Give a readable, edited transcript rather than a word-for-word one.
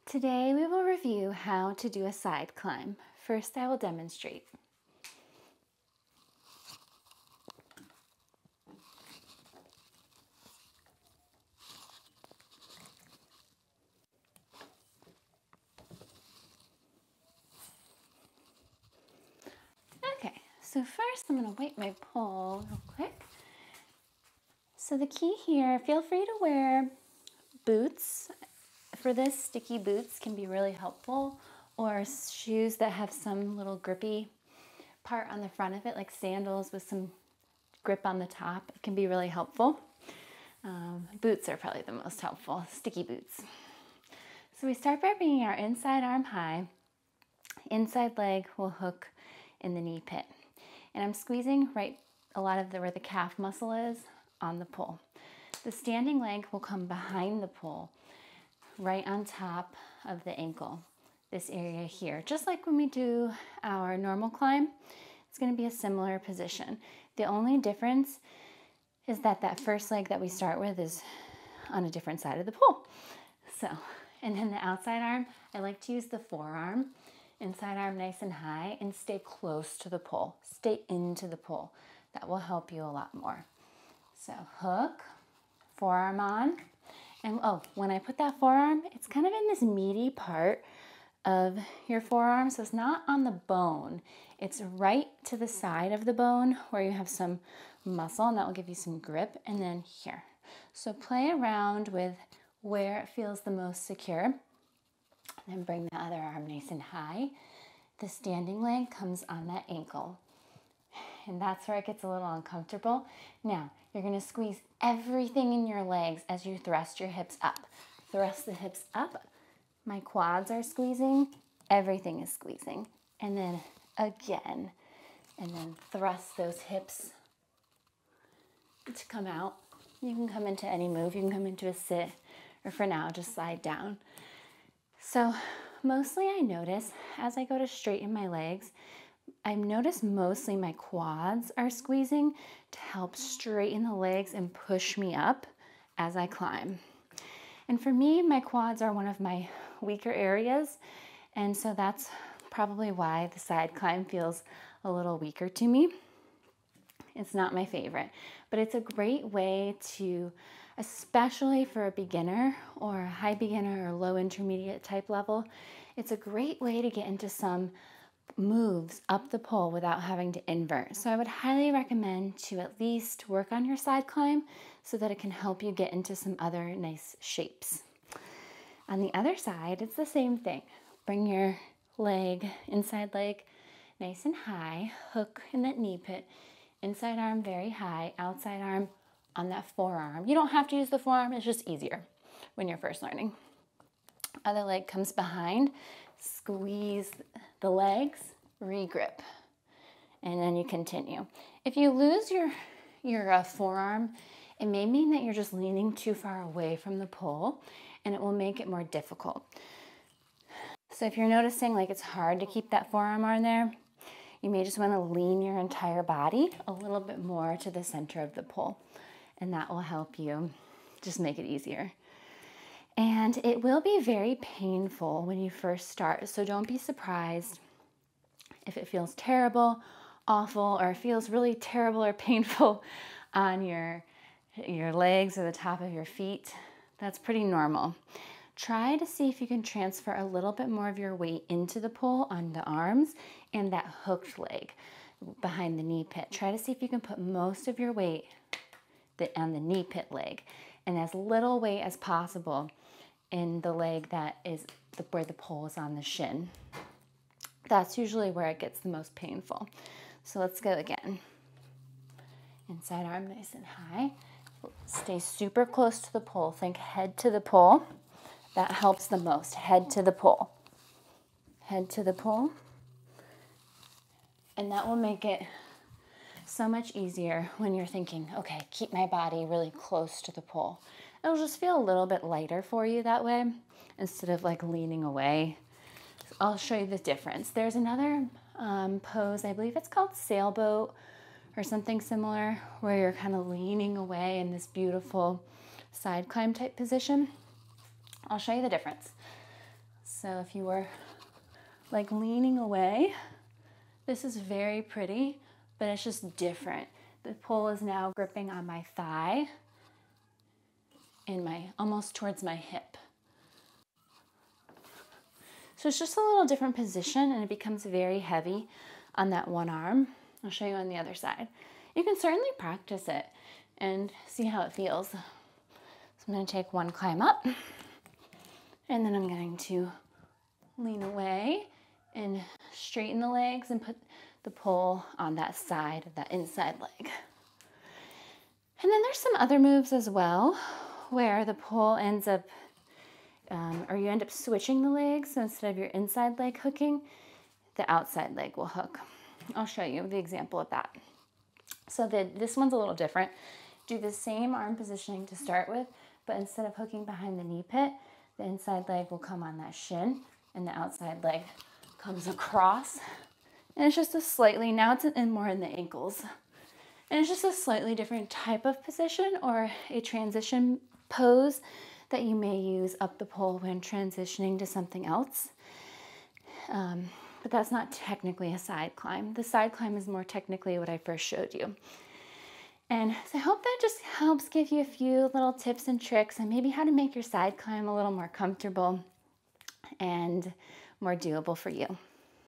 Today we will review how to do a side climb. First, I will demonstrate. Okay, so first I'm going to wipe my pole real quick. So the key here, feel free to wear boots. For this, sticky boots can be really helpful, or shoes that have some little grippy part on the front of it, like sandals with some grip on the top. It can be really helpful. Boots are probably the most helpful, sticky boots. So we start by bringing our inside arm high. Inside leg will hook in the knee pit. And I'm squeezing right a lot of where the calf muscle is on the pole. The standing leg will come behind the pole, right on top of the ankle, this area here. Just like when we do our normal climb, it's going to be a similar position. The only difference is that that first leg that we start with is on a different side of the pole. So, and then the outside arm, I like to use the forearm, inside arm nice and high, and stay close to the pole. Stay into the pole. That will help you a lot more. So hook, forearm on, and when I put that forearm, it's kind of in this meaty part of your forearm, so it's not on the bone. It's right to the side of the bone where you have some muscle, and that will give you some grip, and then here. So play around with where it feels the most secure. Then bring the other arm nice and high. The standing leg comes on that ankle. And that's where it gets a little uncomfortable. Now, you're going to squeeze everything in your legs as you thrust your hips up. Thrust the hips up. My quads are squeezing. Everything is squeezing. And then again. And then thrust those hips to come out. You can come into any move. You can come into a sit, or for now, just slide down. So mostly I notice as I go to straighten my legs, I notice mostly my quads are squeezing to help straighten the legs and push me up as I climb. And for me, my quads are one of my weaker areas, and so that's probably why the side climb feels a little weaker to me. It's not my favorite, but it's a great way to, especially for a beginner or a high beginner or low intermediate type level, it's a great way to get into some moves up the pole without having to invert. So I would highly recommend to at least work on your side climb so that it can help you get into some other nice shapes. On the other side, it's the same thing. Bring your leg, inside leg, nice and high, hook in that knee pit, inside arm very high, outside arm on that forearm. You don't have to use the forearm, it's just easier when you're first learning. Other leg comes behind, squeeze the legs, regrip, and then you continue. If you lose your forearm, it may mean that you're just leaning too far away from the pole, and it will make it more difficult. So if you're noticing like it's hard to keep that forearm on there, you may just want to lean your entire body a little bit more to the center of the pole, and that will help you just make it easier. And it will be very painful when you first start, so don't be surprised if it feels terrible, awful, or feels really terrible or painful on your legs or the top of your feet. That's pretty normal. Try to see if you can transfer a little bit more of your weight into the pole on the arms and that hooked leg behind the knee pit. Try to see if you can put most of your weight on the knee pit leg and as little weight as possible in the leg that is where the pole is on the shin. That's usually where it gets the most painful. So let's go again. Inside arm nice and high. Stay super close to the pole. Think head to the pole. That helps the most. Head to the pole. Head to the pole. And that will make it so much easier when you're thinking, okay, keep my body really close to the pole. It'll just feel a little bit lighter for you that way instead of like leaning away. I'll show you the difference. There's another pose, I believe it's called sailboat or something similar, where you're kind of leaning away in this beautiful side climb type position. I'll show you the difference. So if you were like leaning away, this is very pretty, but it's just different. The pole is now gripping on my thigh and almost towards my hip. So it's just a little different position and it becomes very heavy on that one arm. I'll show you on the other side. You can certainly practice it and see how it feels. So I'm going to take one climb up and then I'm going to lean away and straighten the legs and put the pole on that side of that inside leg. And then there's some other moves as well where the pole ends up or you end up switching the legs. So instead of your inside leg hooking, the outside leg will hook. I'll show you the example of that. So this one's a little different. Do the same arm positioning to start with, but instead of hooking behind the knee pit, the inside leg will come on that shin and the outside leg comes across. And it's just a slightly, now it's more in the ankles. And it's just a slightly different type of position or a transition pose that you may use up the pole when transitioning to something else. But that's not technically a side climb. The side climb is more technically what I first showed you. And so I hope that just helps give you a few little tips and tricks and maybe how to make your side climb a little more comfortable and more doable for you.